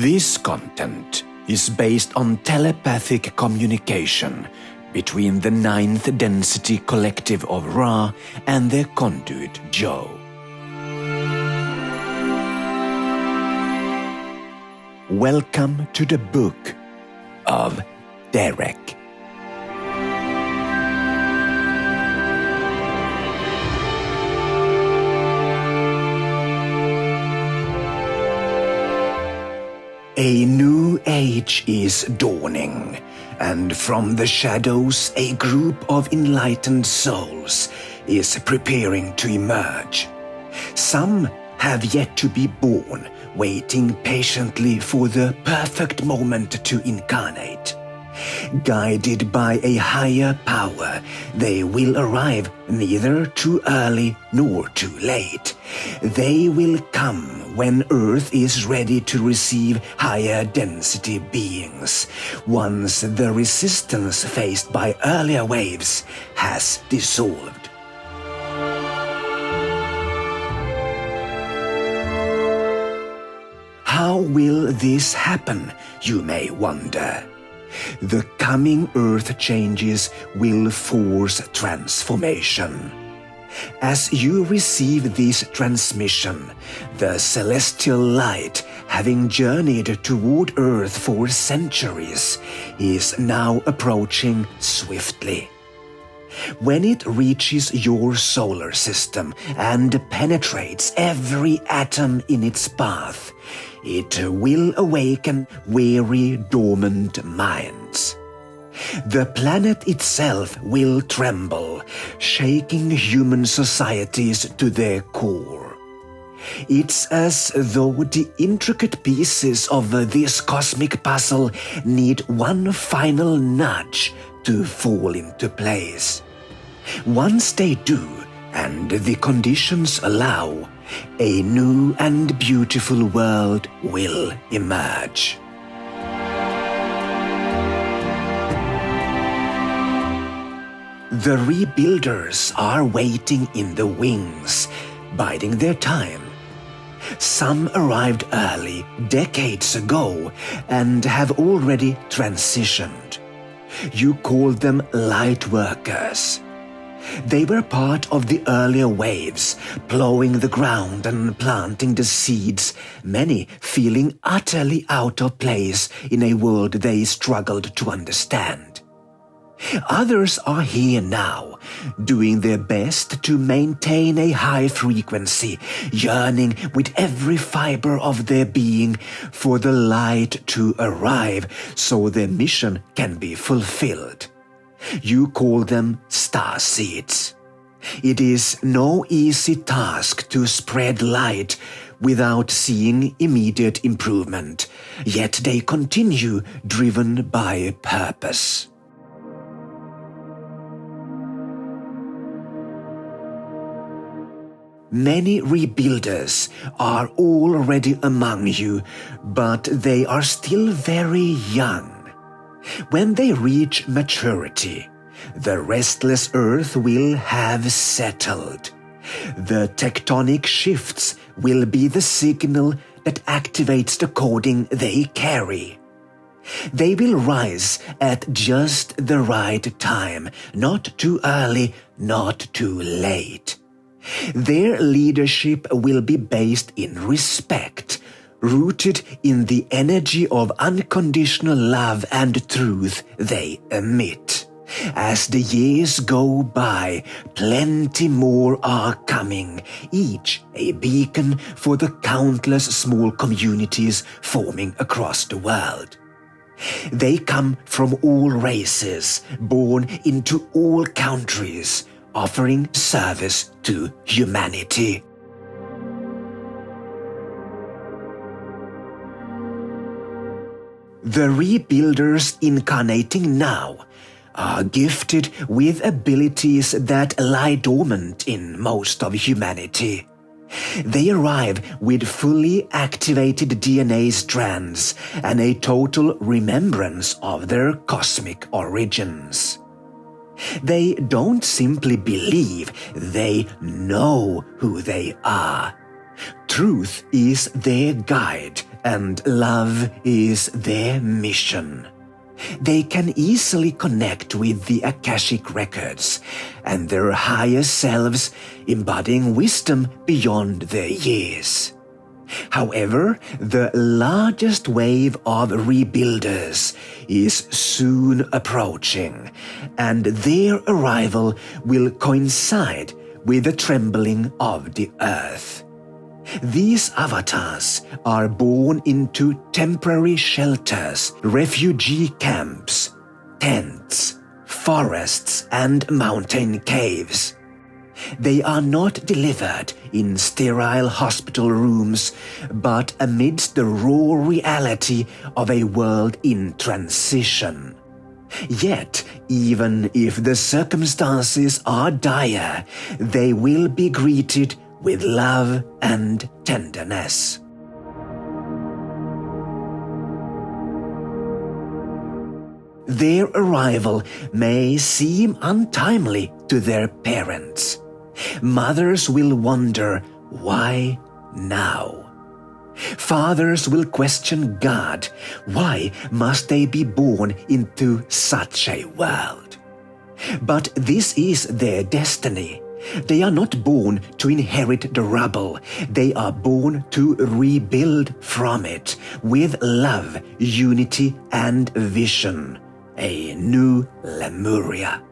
This content is based on telepathic communication between the ninth density collective of Ra and their conduit Joe. Welcome to the Book of Derek. A new age is dawning, and from the shadows a group of enlightened souls is preparing to emerge. Some have yet to be born, waiting patiently for the perfect moment to incarnate. Guided by a higher power, they will arrive neither too early nor too late. They will come when Earth is ready to receive higher density beings, once the resistance faced by earlier waves has dissolved. How will this happen, you may wonder? The coming Earth changes will force transformation. As you receive this transmission, the celestial light, having journeyed toward Earth for centuries, is now approaching swiftly. When it reaches your solar system and penetrates every atom in its path, it will awaken weary, dormant minds. The planet itself will tremble, shaking human societies to their core. It's as though the intricate pieces of this cosmic puzzle need one final nudge to fall into place. Once they do, and the conditions allow, a new and beautiful world will emerge. The rebuilders are waiting in the wings, biding their time. Some arrived early, decades ago, and have already transitioned. You call them light workers. They were part of the earlier waves, plowing the ground and planting the seeds, many feeling utterly out of place in a world they struggled to understand. Others are here now, doing their best to maintain a high frequency, yearning with every fiber of their being for the light to arrive so their mission can be fulfilled. You call them starseeds. It is no easy task to spread light without seeing immediate improvement, yet they continue driven by purpose. Many rebuilders are already among you, but they are still very young. When they reach maturity, the restless Earth will have settled. The tectonic shifts will be the signal that activates the coding they carry. They will rise at just the right time, not too early, not too late. Their leadership will be based in respect, rooted in the energy of unconditional love and truth they emit. As the years go by, plenty more are coming, each a beacon for the countless small communities forming across the world. They come from all races, born into all countries, offering service to humanity. The rebuilders incarnating now are gifted with abilities that lie dormant in most of humanity. They arrive with fully activated DNA strands and a total remembrance of their cosmic origins. They don't simply believe, they know who they are. Truth is their guide, and love is their mission. They can easily connect with the Akashic records and their higher selves, embodying wisdom beyond their years. However, the largest wave of rebuilders is soon approaching, and their arrival will coincide with the trembling of the earth. These avatars are born into temporary shelters, refugee camps, tents, forests, and mountain caves. They are not delivered in sterile hospital rooms, but amidst the raw reality of a world in transition. Yet, even if the circumstances are dire, they will be greeted with love and tenderness. Their arrival may seem untimely to their parents. Mothers will wonder, why now? Fathers will question God, why must they be born into such a world? But this is their destiny. They are not born to inherit the rubble. They are born to rebuild from it with love, unity, and vision. A new Lemuria.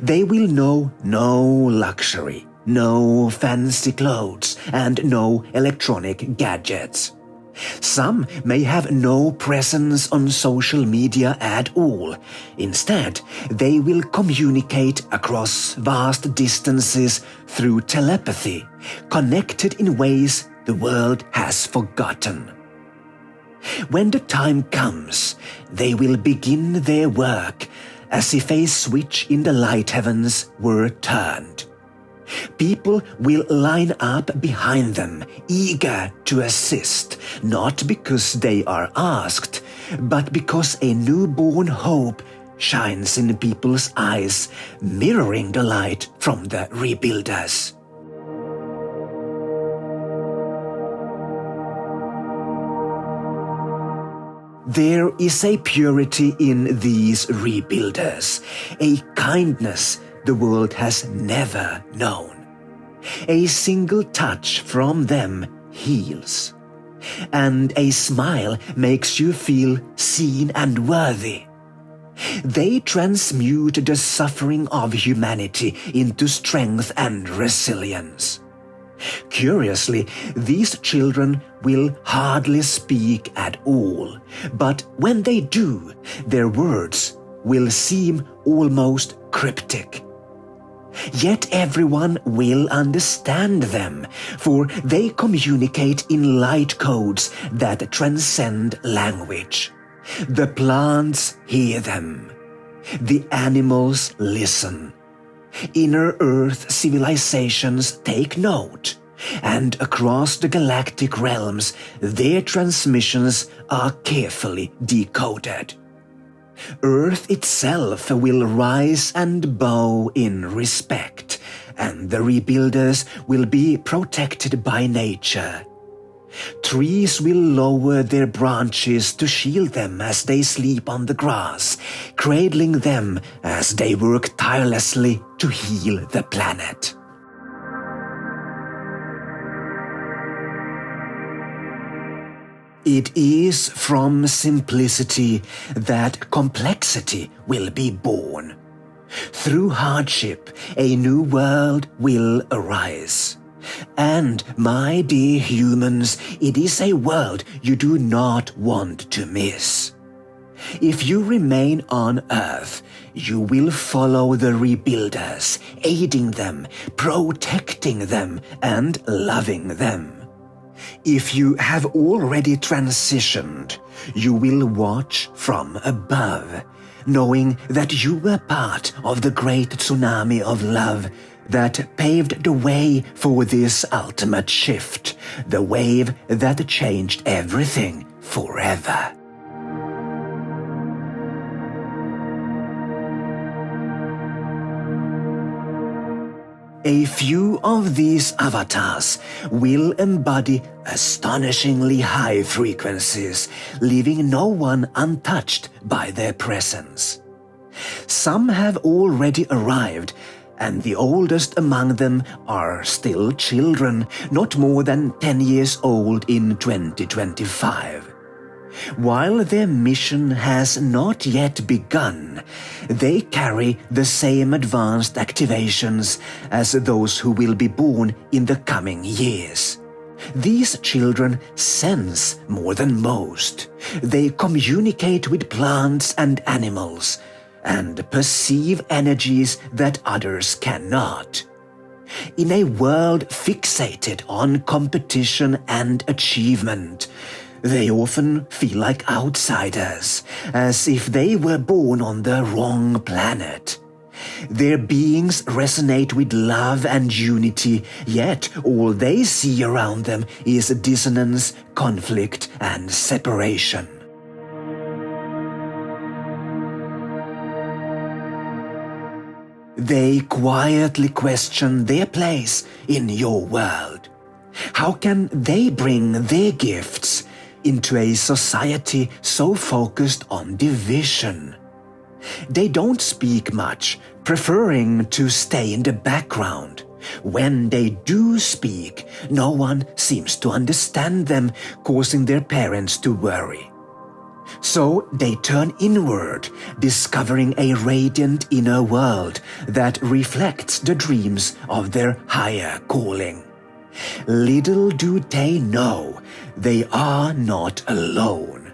They will know no luxury, no fancy clothes, and no electronic gadgets. Some may have no presence on social media at all. Instead, they will communicate across vast distances through telepathy, connected in ways the world has forgotten. When the time comes, they will begin their work as if a switch in the light heavens were turned. People will line up behind them, eager to assist, not because they are asked, but because a newborn hope shines in people's eyes, mirroring the light from the rebuilders. There is a purity in these rebuilders, a kindness the world has never known. A single touch from them heals, and a smile makes you feel seen and worthy. They transmute the suffering of humanity into strength and resilience. Curiously, these children will hardly speak at all, but when they do, their words will seem almost cryptic. Yet everyone will understand them, for they communicate in light codes that transcend language. The plants hear them. The animals listen. Inner Earth civilizations take note, and across the galactic realms, their transmissions are carefully decoded. Earth itself will rise and bow in respect, and the rebuilders will be protected by nature. Trees will lower their branches to shield them as they sleep on the grass, cradling them as they work tirelessly to heal the planet. It is from simplicity that complexity will be born. Through hardship, a new world will arise. And, my dear humans, it is a world you do not want to miss. If you remain on Earth, you will follow the rebuilders, aiding them, protecting them, and loving them. If you have already transitioned, you will watch from above, knowing that you were part of the great tsunami of love that paved the way for this ultimate shift, the wave that changed everything forever. A few of these avatars will embody astonishingly high frequencies, leaving no one untouched by their presence. Some have already arrived, and the oldest among them are still children, not more than 10 years old in 2025. While their mission has not yet begun, they carry the same advanced activations as those who will be born in the coming years. These children sense more than most. They communicate with plants and animals, and perceive energies that others cannot. In a world fixated on competition and achievement, they often feel like outsiders, as if they were born on the wrong planet. Their beings resonate with love and unity, yet all they see around them is dissonance, conflict, and separation. They quietly question their place in your world. How can they bring their gifts into a society so focused on division? They don't speak much, preferring to stay in the background. When they do speak, no one seems to understand them, causing their parents to worry. So they turn inward, discovering a radiant inner world that reflects the dreams of their higher calling. Little do they know, they are not alone.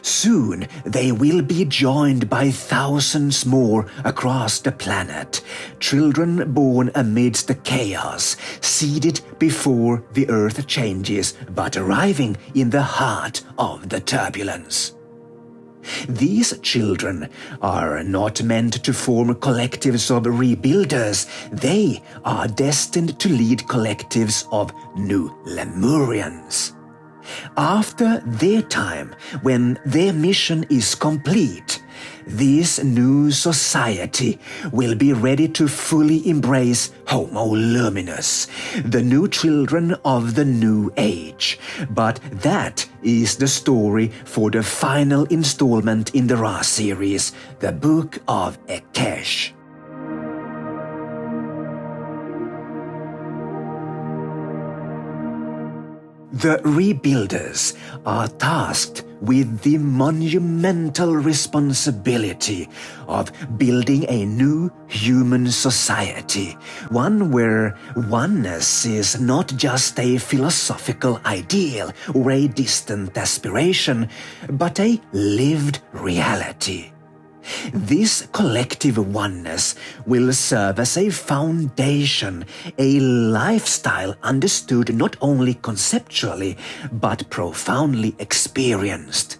Soon they will be joined by thousands more across the planet, children born amidst the chaos, seeded before the earth changes, but arriving in the heart of the turbulence. These children are not meant to form collectives of rebuilders. They are destined to lead collectives of new Lemurians. After their time, when their mission is complete, this new society will be ready to fully embrace Homo Luminous, the new children of the new age. But that is the story for the final installment in the Ra series, the Book of Ekesh. The rebuilders are tasked with the monumental responsibility of building a new human society, one where oneness is not just a philosophical ideal or a distant aspiration, but a lived reality. This collective oneness will serve as a foundation, a lifestyle understood not only conceptually, but profoundly experienced.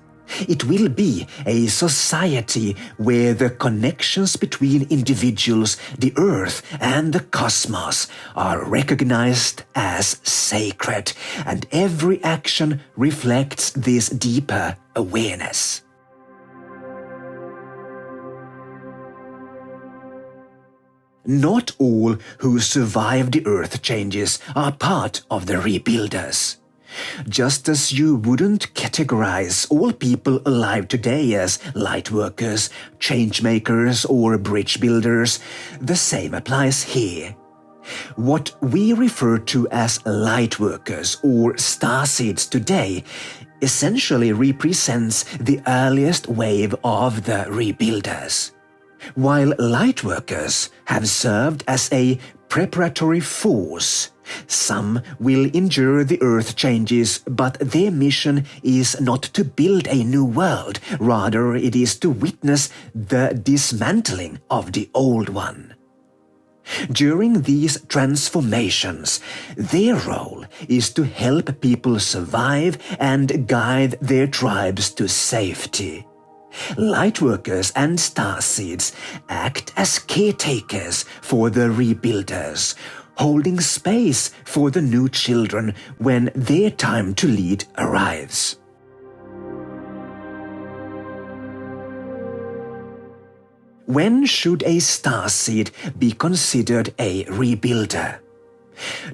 It will be a society where the connections between individuals, the earth, and the cosmos are recognized as sacred, and every action reflects this deeper awareness. Not all who survive the earth changes are part of the rebuilders. Just as you wouldn't categorize all people alive today as lightworkers, changemakers, or bridge builders, the same applies here. What we refer to as lightworkers or starseeds today essentially represents the earliest wave of the rebuilders. While lightworkers have served as a preparatory force, some will endure the earth changes, but their mission is not to build a new world, rather it is to witness the dismantling of the old one. During these transformations, their role is to help people survive and guide their tribes to safety. Lightworkers and starseeds act as caretakers for the rebuilders, holding space for the new children when their time to lead arrives. When should a starseed be considered a rebuilder?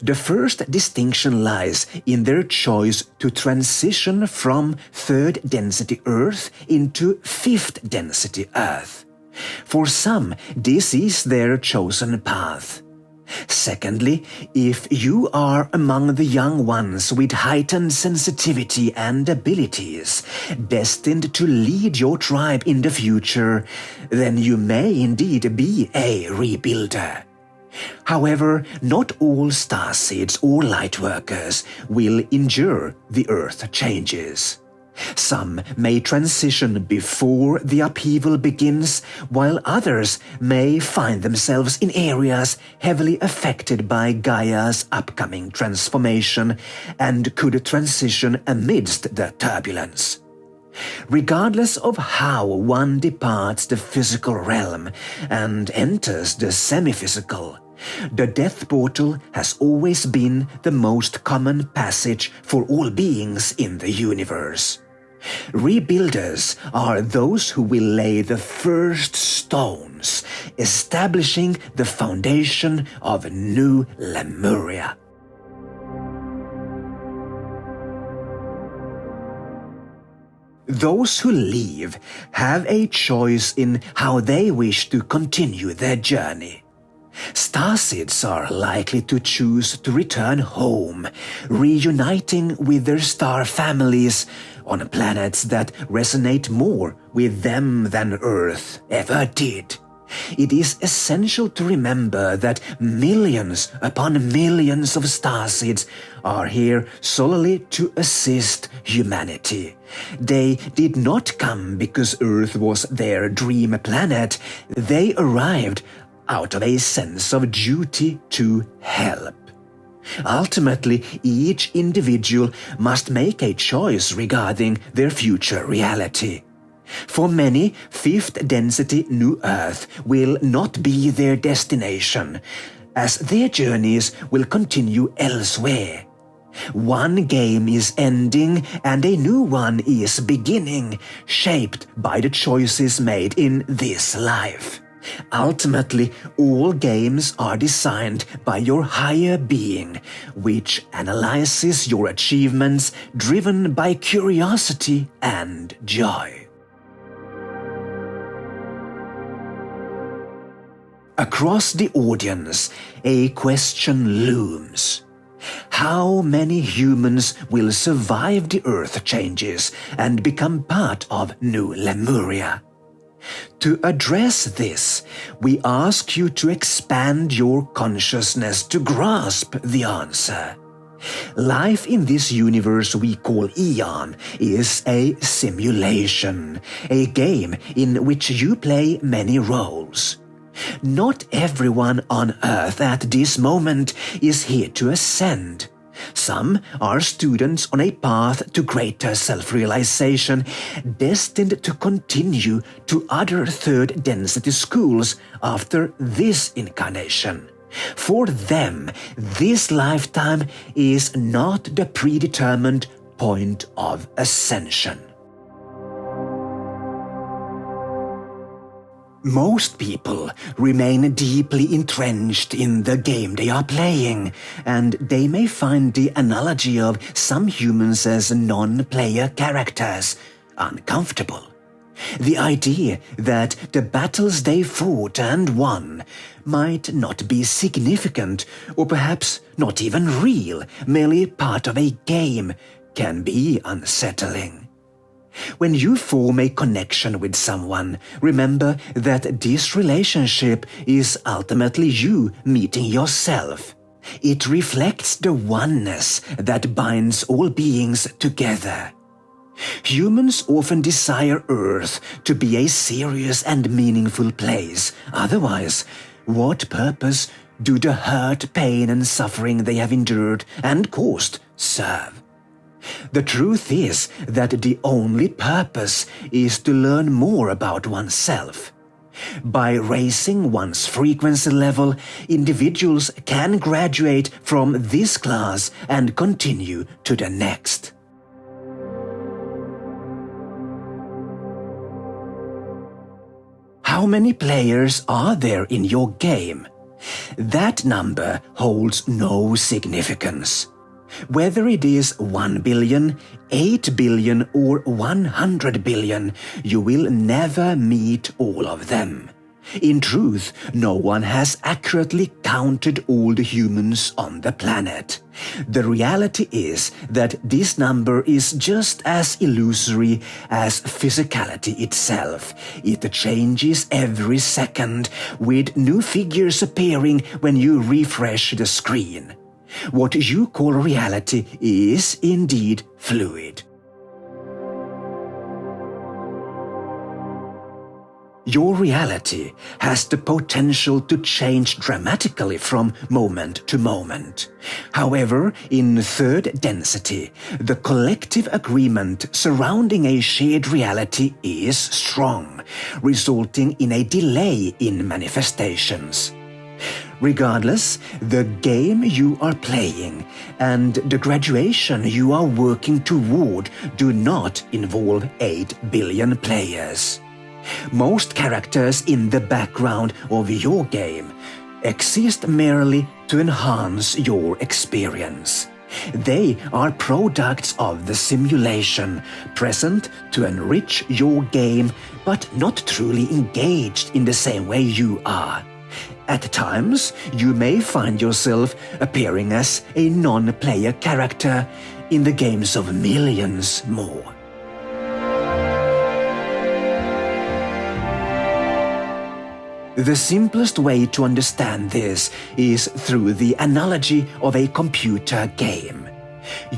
The first distinction lies in their choice to transition from 3rd density Earth into 5th density Earth. For some, this is their chosen path. Secondly, if you are among the young ones with heightened sensitivity and abilities, destined to lead your tribe in the future, then you may indeed be a rebuilder. However, not all starseeds or lightworkers will endure the Earth changes. Some may transition before the upheaval begins, while others may find themselves in areas heavily affected by Gaia's upcoming transformation and could transition amidst the turbulence. Regardless of how one departs the physical realm and enters the semi-physical, the death portal has always been the most common passage for all beings in the universe. Rebuilders are those who will lay the first stones, establishing the foundation of New Lemuria. Those who leave have a choice in how they wish to continue their journey. Starseeds are likely to choose to return home, reuniting with their star families on planets that resonate more with them than Earth ever did. It is essential to remember that millions upon millions of starseeds are here solely to assist humanity. They did not come because Earth was their dream planet. They arrived out of a sense of duty to help. Ultimately, each individual must make a choice regarding their future reality. For many, 5th density New Earth will not be their destination, as their journeys will continue elsewhere. One game is ending and a new one is beginning, shaped by the choices made in this life. Ultimately, all games are designed by your higher being, which analyzes your achievements driven by curiosity and joy. Across the audience, a question looms. How many humans will survive the Earth changes and become part of New Lemuria? To address this, we ask you to expand your consciousness to grasp the answer. Life in this universe we call Eon is a simulation, a game in which you play many roles. Not everyone on Earth at this moment is here to ascend. Some are students on a path to greater self-realization, destined to continue to other 3rd density schools after this incarnation. For them, this lifetime is not the predetermined point of ascension. Most people remain deeply entrenched in the game they are playing, and they may find the analogy of some humans as non-player characters uncomfortable. The idea that the battles they fought and won might not be significant, or perhaps not even real, merely part of a game, can be unsettling. When you form a connection with someone, remember that this relationship is ultimately you meeting yourself. It reflects the oneness that binds all beings together. Humans often desire Earth to be a serious and meaningful place. Otherwise, what purpose do the hurt, pain, and suffering they have endured and caused serve? The truth is that the only purpose is to learn more about oneself. By raising one's frequency level, individuals can graduate from this class and continue to the next. How many players are there in your game? That number holds no significance. Whether it is 1 billion, 8 billion or 100 billion, you will never meet all of them. In truth, no one has accurately counted all the humans on the planet. The reality is that this number is just as illusory as physicality itself. It changes every second, with new figures appearing when you refresh the screen. What you call reality is indeed fluid. Your reality has the potential to change dramatically from moment to moment. However, in third density, the collective agreement surrounding a shared reality is strong, resulting in a delay in manifestations. Regardless, the game you are playing and the graduation you are working toward do not involve 8 billion players. Most characters in the background of your game exist merely to enhance your experience. They are products of the simulation, present to enrich your game, but not truly engaged in the same way you are. At times, you may find yourself appearing as a non-player character in the games of millions more. The simplest way to understand this is through the analogy of a computer game.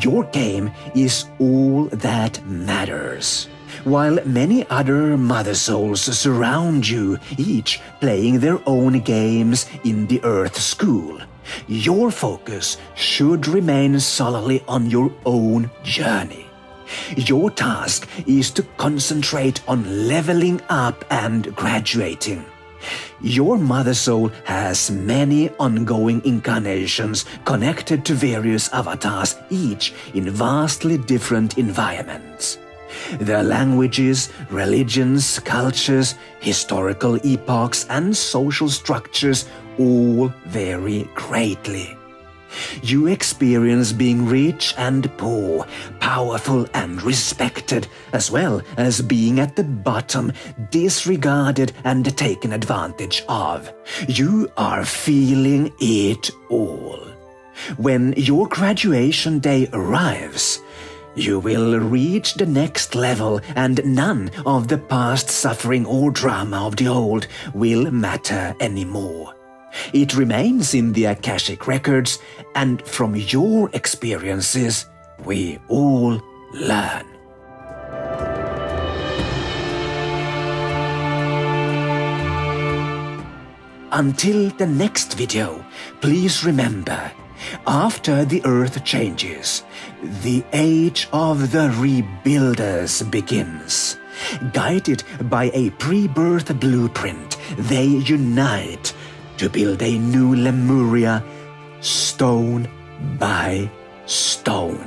Your game is all that matters. While many other mother souls surround you, each playing their own games in the Earth School, your focus should remain solely on your own journey. Your task is to concentrate on leveling up and graduating. Your mother soul has many ongoing incarnations connected to various avatars, each in vastly different environments. Their languages, religions, cultures, historical epochs, and social structures all vary greatly. You experience being rich and poor, powerful and respected, as well as being at the bottom, disregarded and taken advantage of. You are feeling it all. When your graduation day arrives, you will reach the next level, and none of the past suffering or drama of the old will matter anymore. It remains in the Akashic records, and from your experiences, we all learn. Until the next video, please remember, after the Earth changes, the Age of the Rebuilders begins. Guided by a pre-birth blueprint, they unite to build a new Lemuria, stone by stone.